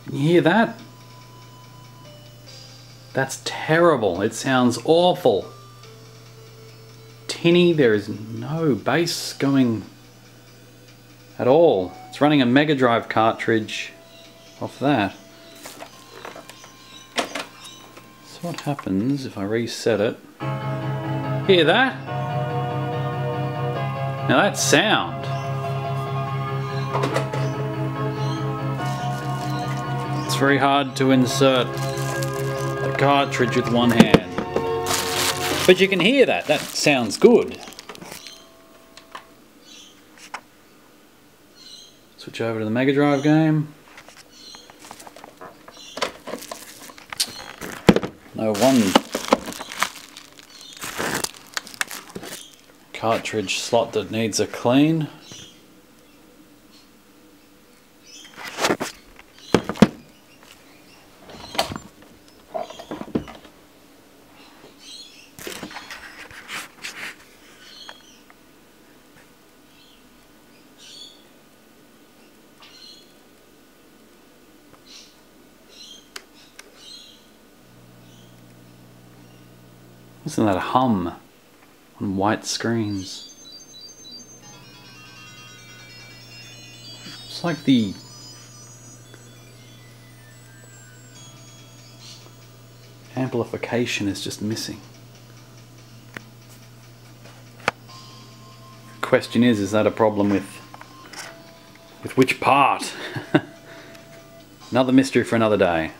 Can you hear that? That's terrible. It sounds awful. Tinny, there is no bass going at all. It's running a Mega Drive cartridge off that. So what happens if I reset it? Hear that? Now that's sound. It's very hard to insert a cartridge with one hand. But you can hear that. That sounds good. Switch over to the Mega Drive game. No one cartridge slot that needs a clean. Listen to that hum on white screens. It's like the amplification is just missing. Question is that a problem with which part? Another mystery for another day.